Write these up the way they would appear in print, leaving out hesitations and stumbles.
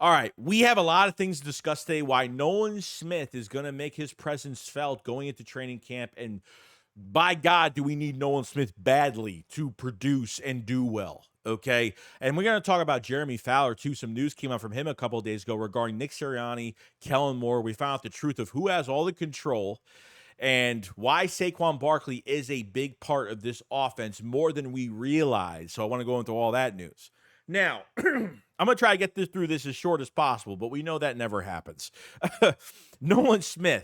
All right, we have a lot of things to discuss today. Why Nolan Smith is going to make his presence felt going into training camp, and by God, do we need Nolan Smith badly to produce and do well? Okay, and we're going to talk about Jeremy Fowler too. Some news came out from him a couple of days ago regarding Nick Sirianni, Kellen Moore. We found out the truth of who has all the control and why Saquon Barkley is a big part of this offense more than we realize. So I want to go into all that news. Now, I'm going to try to get through this as short as possible, but we know that never happens. Nolan Smith.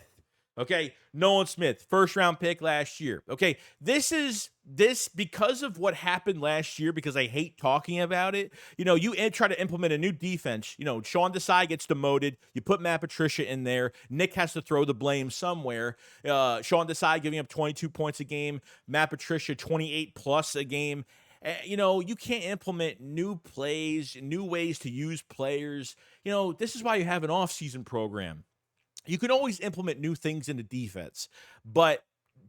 Okay, Nolan Smith, first round pick last year. Okay, this because of what happened last year, because I hate talking about it. You try to implement a new defense. Sean Desai gets demoted. You put Matt Patricia in there. Nick has to throw the blame somewhere. Sean Desai giving up 22 points a game. Matt Patricia 28 plus a game. You can't implement new plays, new ways to use players. This is why you have an offseason program. You can always implement new things in the defense, but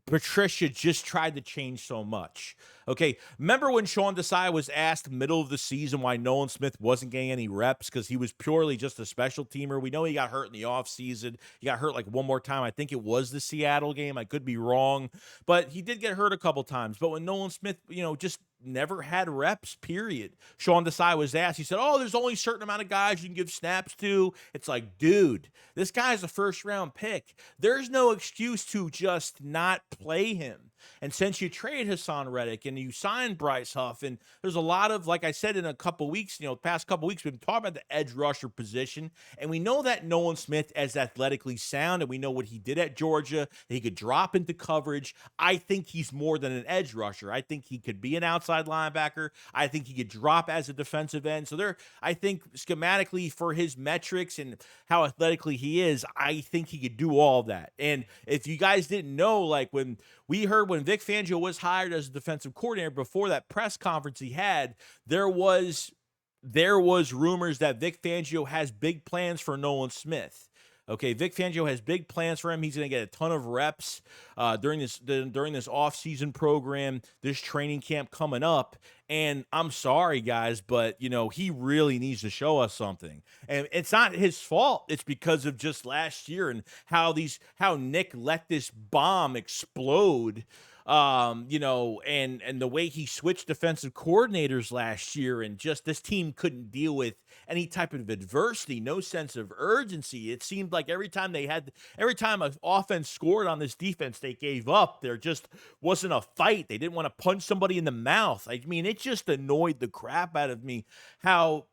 Patricia just tried to change so much. Okay, remember when Sean Desai was asked middle of the season why Nolan Smith wasn't getting any reps because he was purely just a special teamer? We know he got hurt in the offseason. He got hurt like one more time. I think it was the Seattle game. I could be wrong, but he did get hurt a couple times. But when Nolan Smith, just never had reps, period. Sean Desai was asked, he said, oh, there's only a certain amount of guys you can give snaps to. It's like, dude, this guy's a first-round pick. There's no excuse to just not play him. And since you trade HaasonReddick and you signed Bryce Huff, and there's a lot of, like I said, in a couple weeks, past couple weeks, we've been talking about the edge rusher position, and we know that Nolan Smith is athletically sound, and we know what he did at Georgia. He could drop into coverage. I think he's more than an edge rusher. I think he could be an outside linebacker. I think he could drop as a defensive end. So I think schematically for his metrics and how athletically he is, I think he could do all that. And if you guys didn't know, like when Vic Fangio was hired as a defensive coordinator, before that press conference he had, there was rumors that Vic Fangio has big plans for Nolan Smith. Okay, Vic Fangio has big plans for him. He's going to get a ton of reps during this offseason program, this training camp coming up. And I'm sorry, guys, but, he really needs to show us something. And it's not his fault. It's because of just last year and how Nick let this bomb explode. And the way he switched defensive coordinators last year, and just this team couldn't deal with any type of adversity, no sense of urgency. It seemed like every time an offense scored on this defense, they gave up. There just wasn't a fight. They didn't want to punch somebody in the mouth. I mean, it just annoyed the crap out of me how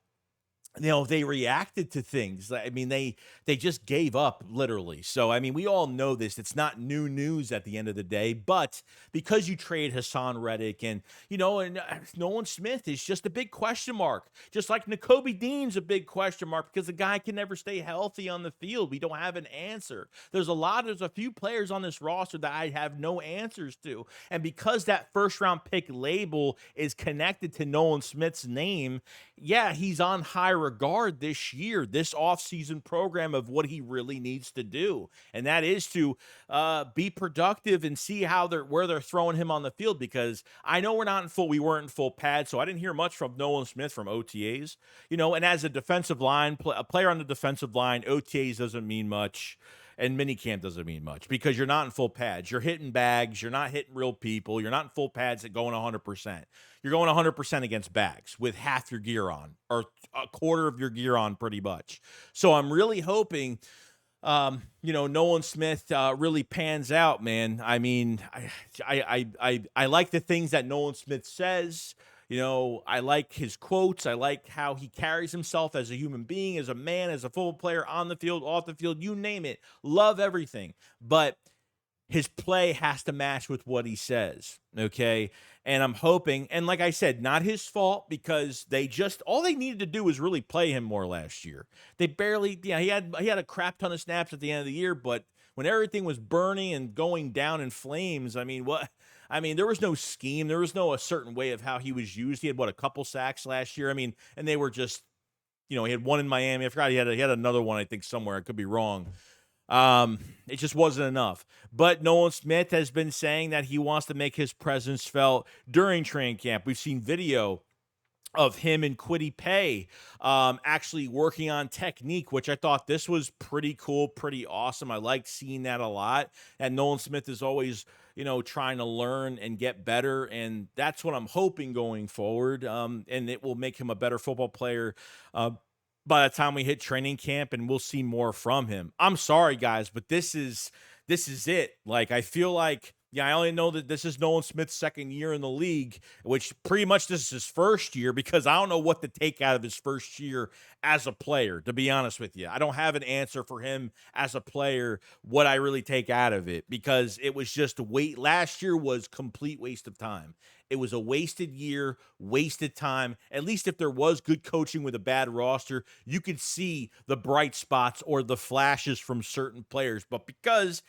they reacted to things. I mean, they just gave up, literally. So, I mean, we all know this. It's not new news at the end of the day, but because you trade HaasonReddick and Nolan Smith is just a big question mark. Just like Nakobe Dean's a big question mark because the guy can never stay healthy on the field. We don't have an answer. There's a few players on this roster that I have no answers to. And because that first-round pick label is connected to Nolan Smith's name, yeah, he's on high regard this year, this offseason program of what he really needs to do. And that is to be productive and see where they're throwing him on the field, because I know we weren't in full pad, so I didn't hear much from Nolan Smith from OTAs, and as a defensive line, a player on the defensive line, OTAs doesn't mean much. And minicamp doesn't mean much because you're not in full pads. You're hitting bags. You're not hitting real people. You're not in full pads that going 100%. You're going 100% against bags with half your gear on or a quarter of your gear on pretty much. So I'm really hoping, Nolan Smith really pans out, man. I mean, I like the things that Nolan Smith says. I like his quotes. I like how he carries himself as a human being, as a man, as a football player, on the field, off the field, you name it. Love everything. But his play has to match with what he says, okay? And I'm hoping, and like I said, not his fault, because all they needed to do was really play him more last year. They barely, he had a crap ton of snaps at the end of the year, but when everything was burning and going down in flames, there was no scheme. There was no a certain way of how he was used. He had, a couple sacks last year. And they were just, he had one in Miami. I forgot he had another one, I think, somewhere. I could be wrong. It just wasn't enough. But Nolan Smith has been saying that he wants to make his presence felt during training camp. We've seen video of him and Kwity Paye actually working on technique, which I thought this was pretty cool, pretty awesome. I liked seeing that a lot. And Nolan Smith is always, trying to learn and get better. And that's what I'm hoping going forward. And it will make him a better football player by the time we hit training camp, and we'll see more from him. I'm sorry, guys, but this is it. Like, I feel like, yeah, I only know that this is Nolan Smith's second year in the league, which pretty much this is his first year, because I don't know what to take out of his first year as a player, to be honest with you. I don't have an answer for him as a player, what I really take out of it, because it was just last year was complete waste of time. It was a wasted year, wasted time. At least if there was good coaching with a bad roster, you could see the bright spots or the flashes from certain players. But because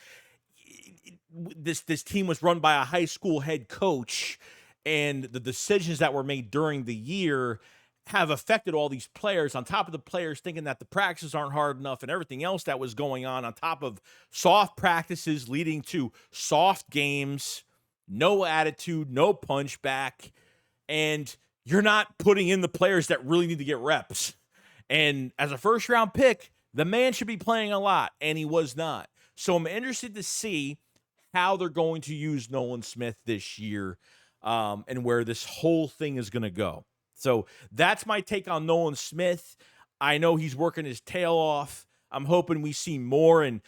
this team was run by a high school head coach, and the decisions that were made during the year have affected all these players, on top of the players thinking that the practices aren't hard enough and everything else that was going on top of soft practices leading to soft games, no attitude, no punch back, and you're not putting in the players that really need to get reps. And as a first round pick, the man should be playing a lot, and he was not. So I'm interested to see how they're going to use Nolan Smith this year, and where this whole thing is going to go. So that's my take on Nolan Smith. I know he's working his tail off. I'm hoping we see more. And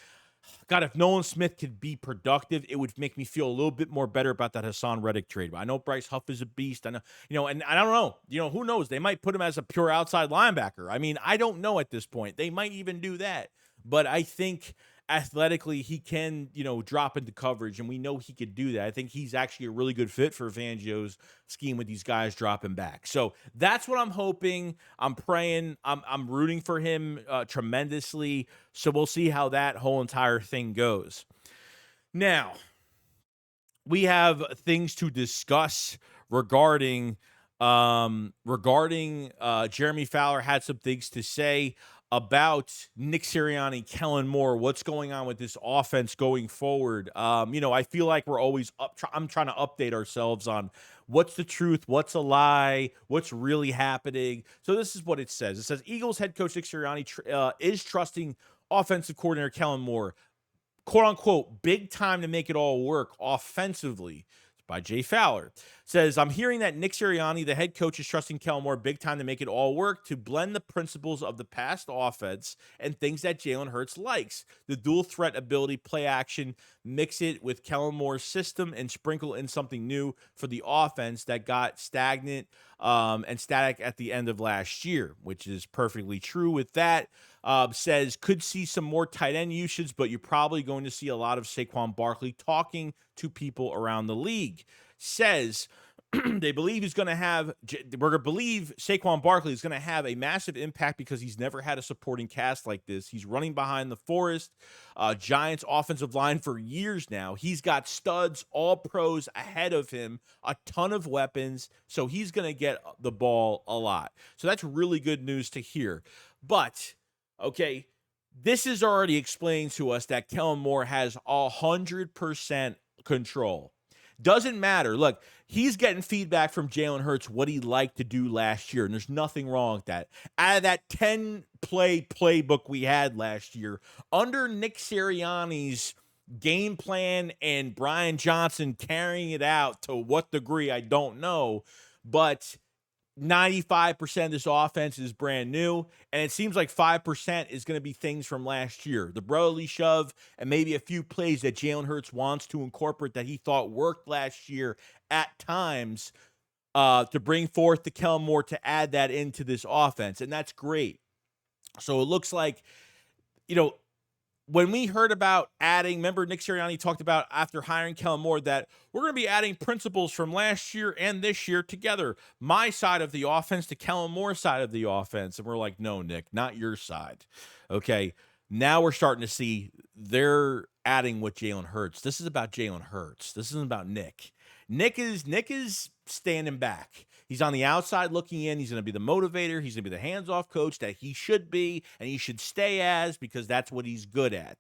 God, if Nolan Smith could be productive, it would make me feel a little bit more better about that HaasonReddick trade. But I know Bryce Huff is a beast. I know, and I don't know. Who knows? They might put him as a pure outside linebacker. I mean, I don't know at this point. They might even do that. But I think athletically he can, drop into coverage, and we know he could do that. I think he's actually a really good fit for Fangio's scheme with these guys dropping back. So that's what I'm hoping. I'm praying. I'm rooting for him tremendously. So we'll see how that whole entire thing goes. Now, we have things to discuss regarding Jeremy Fowler had some things to say about Nick Sirianni, Kellen Moore, what's going on with this offense going forward. I feel like we're always I'm trying to update ourselves on what's the truth, what's a lie, what's really happening. So this is what it says. It says Eagles head coach Nick Sirianni is trusting offensive coordinator Kellen Moore, quote unquote, big time to make it all work offensively. By Jay Fowler. Says, I'm hearing that Nick Sirianni, the head coach, is trusting Kellen Moore big time to make it all work, to blend the principles of the past offense and things that Jalen Hurts likes. The dual threat ability, play action, mix it with Kellen Moore's system and sprinkle in something new for the offense that got stagnant and static at the end of last year, which is perfectly true with that. Says, could see some more tight end usage, but you're probably going to see a lot of Saquon Barkley talking to people around the league. Says, they believe he's going to have, we're going to believe Saquon Barkley is going to have a massive impact because he's never had a supporting cast like this. He's running behind the Forest Giants offensive line for years now. He's got studs, all pros ahead of him, a ton of weapons. So he's going to get the ball a lot. So that's really good news to hear. But, okay, this is already explained to us that Kellen Moore has 100% control. Doesn't matter. Look, he's getting feedback from Jalen Hurts what he liked to do last year, and there's nothing wrong with that. Out of that 10-play playbook we had last year, under Nick Sirianni's game plan and Brian Johnson carrying it out, to what degree, I don't know, but 95% of this offense is brand new, and it seems like 5% is going to be things from last year. The brotherly shove and maybe a few plays that Jalen Hurts wants to incorporate that he thought worked last year at times to bring forth the Kellen Moore to add that into this offense, and that's great. So it looks like, when we heard about adding, remember Nick Sirianni talked about after hiring Kellen Moore that we're going to be adding principles from last year and this year together. My side of the offense to Kellen Moore's side of the offense. And we're like, no, Nick, not your side. Okay, now we're starting to see they're adding with Jalen Hurts. This is about Jalen Hurts. This isn't about Nick. Nick is standing back. He's on the outside looking in. He's going to be the motivator. He's going to be the hands-off coach that he should be, and he should stay as, because that's what he's good at.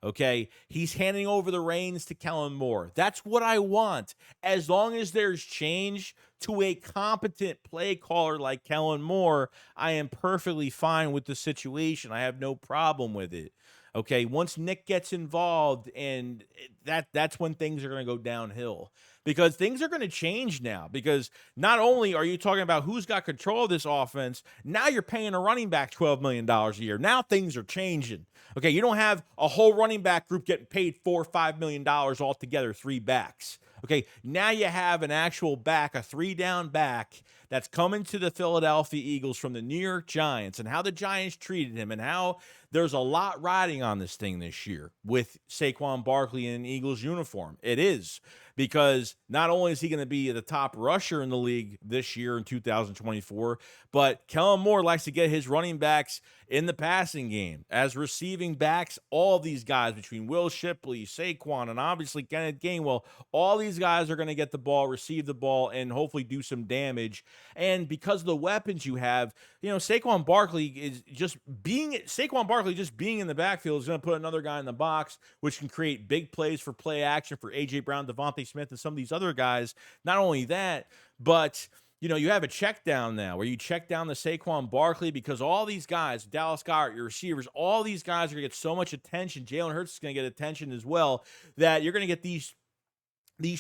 Okay? He's handing over the reins to Kellen Moore. That's what I want. As long as there's change, to a competent play caller like Kellen Moore, I am perfectly fine with the situation. I have no problem with it. Okay, once Nick gets involved, and that's when things are going to go downhill, because things are going to change now. Because not only are you talking about who's got control of this offense, now you're paying a running back $12 million a year. Now things are changing. Okay, you don't have a whole running back group getting paid $4 or $5 million altogether, 3 backs. Okay, now you have an actual back, a 3-down back that's coming to the Philadelphia Eagles from the New York Giants, and how the Giants treated him, and how there's a lot riding on this thing this year with Saquon Barkley in an Eagles uniform. It is, because not only is he going to be the top rusher in the league this year in 2024, but Kellen Moore likes to get his running backs in the passing game as receiving backs. All these guys, between Will Shipley, Saquon, and obviously Kenneth Gainwell, all these guys are going to get the ball, receive the ball, and hopefully do some damage. And because of the weapons you have, Saquon Barkley just being in the backfield is going to put another guy in the box, which can create big plays for play action for A.J. Brown, Devontae Smith, and some of these other guys. Not only that, but you have a check down now where you check down the Saquon Barkley, because all these guys, Dallas Goedert, your receivers, all these guys are going to get so much attention. Jalen Hurts is going to get attention as well, that you're going to get these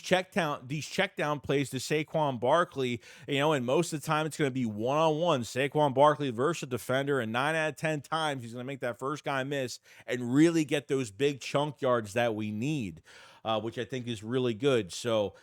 check down plays to Saquon Barkley, and most of the time it's going to be one-on-one Saquon Barkley versus a defender, and 9 out of 10 times he's going to make that first guy miss and really get those big chunk yards that we need, which I think is really good. So,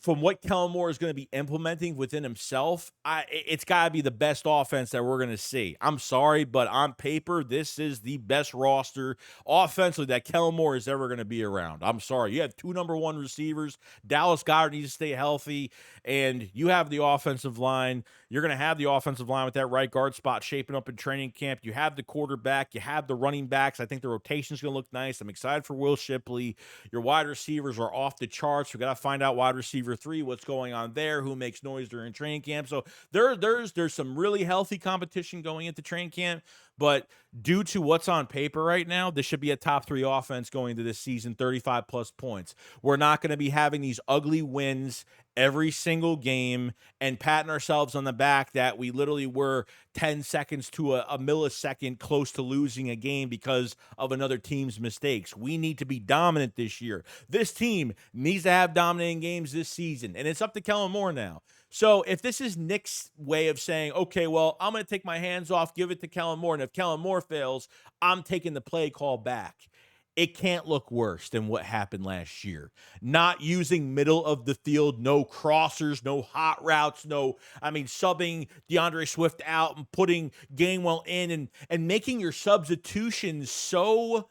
from what Kellen Moore is going to be implementing within himself, it's got to be the best offense that we're going to see. I'm sorry, but on paper, this is the best roster offensively that Kellen Moore is ever going to be around. I'm sorry. You have 2 number 1 receivers. Dallas Goedert needs to stay healthy, and you have the offensive line. You're going to have the offensive line with that right guard spot shaping up in training camp. You have the quarterback. You have the running backs. I think the rotation is going to look nice. I'm excited for Will Shipley. Your wide receivers are off the charts. We got to find out wide receiver 3, what's going on there, who makes noise during training camp. So there's some really healthy competition going into training camp, but due to what's on paper right now, this should be a top 3 offense going into this season, 35 plus points. We're not going to be having these ugly wins every single game and patting ourselves on the back that we literally were 10 seconds to a millisecond close to losing a game because of another team's mistakes. We need to be dominant this year. This team needs to have dominating games this season, and it's up to Kellen Moore now. So if this is Nick's way of saying, okay, well, I'm going to take my hands off, give it to Kellen Moore, and if Kellen Moore fails, I'm taking the play call back, it can't look worse than what happened last year. Not using middle of the field, no crossers, no hot routes, subbing DeAndre Swift out and putting Gainwell in, and making your substitutions so...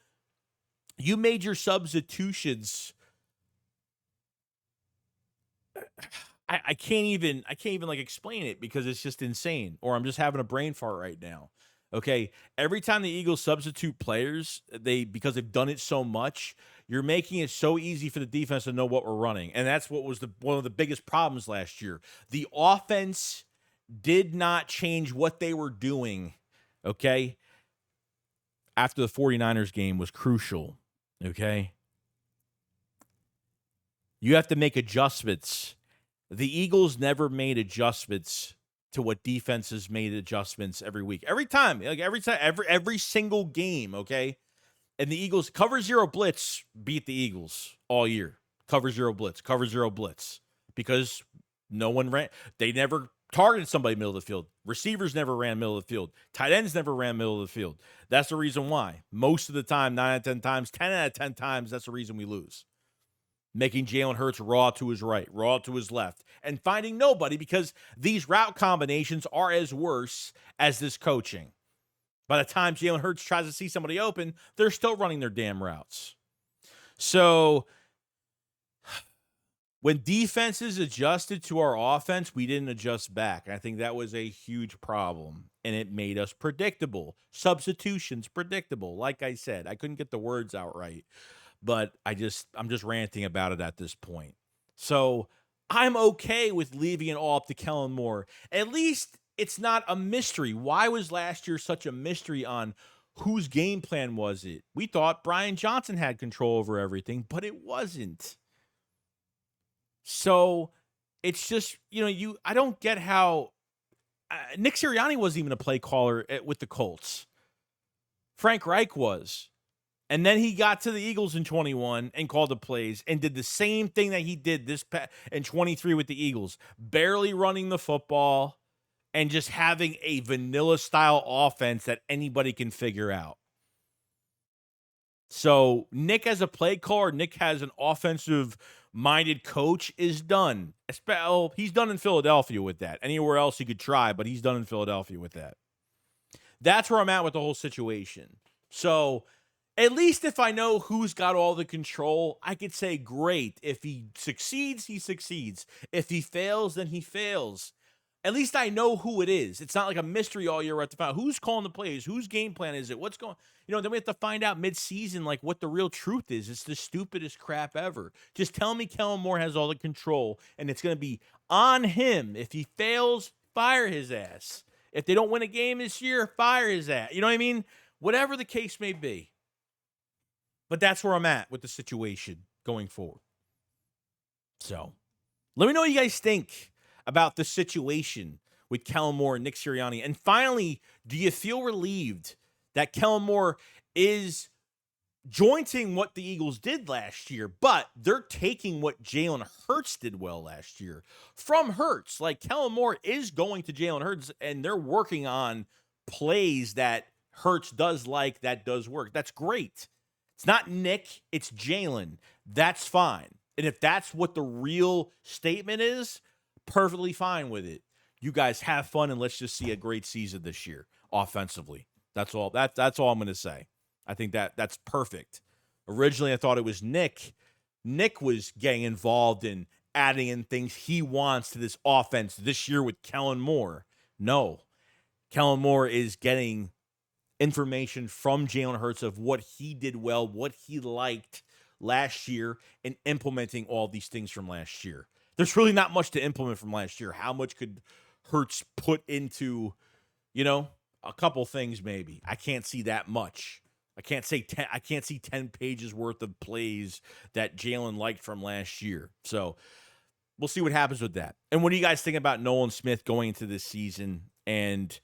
You made your substitutions... I can't even explain it, because it's just insane, or I'm just having a brain fart right now. Okay, every time the Eagles substitute players, because they've done it so much, you're making it so easy for the defense to know what we're running, and that's what was one of the biggest problems last year. The offense did not change what they were doing. Okay, after the 49ers game was crucial. Okay, you have to make adjustments. The Eagles never made adjustments to what defenses made adjustments every week. Every single game, okay? And the Eagles cover 0 blitz beat the Eagles all year. Cover 0 blitz, because no one ran. They never targeted somebody middle of the field. Receivers never ran middle of the field. Tight ends never ran middle of the field. That's the reason why. Most of the time, 9 out of 10 times, 10 out of 10 times, that's the reason we lose. Making Jalen Hurts raw to his right, raw to his left, and finding nobody, because these route combinations are as worse as this coaching. By the time Jalen Hurts tries to see somebody open, they're still running their damn routes. So when defenses adjusted to our offense, we didn't adjust back. And I think that was a huge problem, and it made us predictable. Substitutions predictable. Like I said, I couldn't get the words out right, but I'm just ranting about it at this point. So I'm okay with leaving it all up to Kellen Moore. At least it's not a mystery. Why was last year such a mystery on whose game plan was it? We thought Brian Johnson had control over everything, but it wasn't. So it's just, I don't get how Nick Sirianni wasn't even a play caller with the Colts. Frank Reich was. And then he got to the Eagles in 21 and called the plays and did the same thing that he did in 23 with the Eagles, barely running the football and just having a vanilla style offense that anybody can figure out. So Nick as a play caller, Nick has an offensive minded coach is done. He's done in Philadelphia with that. Anywhere else he could try, but he's done in Philadelphia with that. That's where I'm at with the whole situation. So at least if I know who's got all the control, I could say, great. If he succeeds, he succeeds. If he fails, then he fails. At least I know who it is. It's not like a mystery all year. We have to find out who's calling the plays, whose game plan is it, what's going. Then we have to find out mid-season like what the real truth is. It's the stupidest crap ever. Just tell me Kellen Moore has all the control, and it's going to be on him. If he fails, fire his ass. If they don't win a game this year, fire his ass. You know what I mean? Whatever the case may be. But that's where I'm at with the situation going forward. So, let me know what you guys think about the situation with Kellen Moore and Nick Sirianni. And finally, do you feel relieved that Kellen Moore is jointing what the Eagles did last year, but they're taking what Jalen Hurts did well last year from Hurts? Like, Kellen Moore is going to Jalen Hurts, and they're working on plays that Hurts does like, that does work. That's great. It's not Nick, it's Jalen. That's fine. And if that's what the real statement is, perfectly fine with it. You guys have fun, and let's just see a great season this year offensively. That's all. That's all I'm going to say. I think that's perfect. Originally, I thought it was Nick. Nick was getting involved in adding in things he wants to this offense this year with Kellen Moore. No. Kellen Moore is getting information from Jalen Hurts of what he did well, what he liked last year, and implementing all these things from last year. There's really not much to implement from last year. How much could Hurts put into, a couple things maybe? I can't see that much. I can't see 10 pages worth of plays that Jalen liked from last year. So we'll see what happens with that. And what do you guys think about Nolan Smith going into this season? And,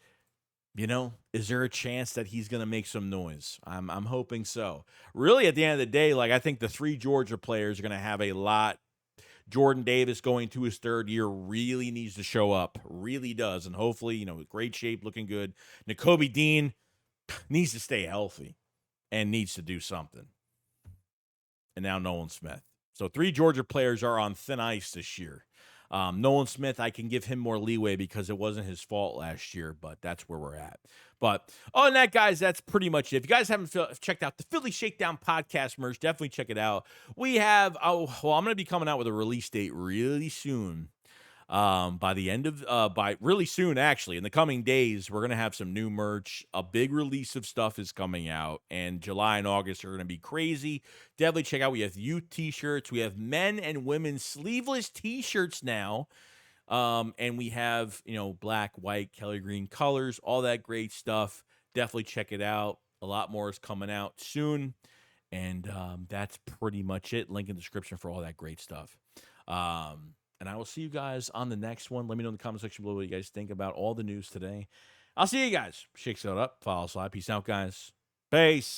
is there a chance that he's going to make some noise? I'm hoping so. Really, at the end of the day, I think the 3 Georgia players are going to have a lot. Jordan Davis going to his 3rd year really needs to show up. Really does. And hopefully, great shape, looking good. Nakobe Dean needs to stay healthy and needs to do something. And now Nolan Smith. So 3 Georgia players are on thin ice this year. Nolan Smith, I can give him more leeway because it wasn't his fault last year, but that's where we're at. But other than that, guys, that's pretty much it. If you guys haven't checked out the Philly Shakedown podcast merch, definitely check it out. We have, I'm going to be coming out with a release date really soon. By really soon, actually, in the coming days, we're going to have some new merch. A big release of stuff is coming out, and July and August are going to be crazy. Definitely check out. We have youth t-shirts. We have men and women sleeveless t-shirts now. And we have, black, white, Kelly green colors, all that great stuff. Definitely check it out. A lot more is coming out soon. And that's pretty much it. Link in the description for all that great stuff. And I will see you guys on the next one. Let me know in the comment section below what you guys think about all the news today. I'll see you guys. Shake it up. Follow slide. Peace out, guys. Peace.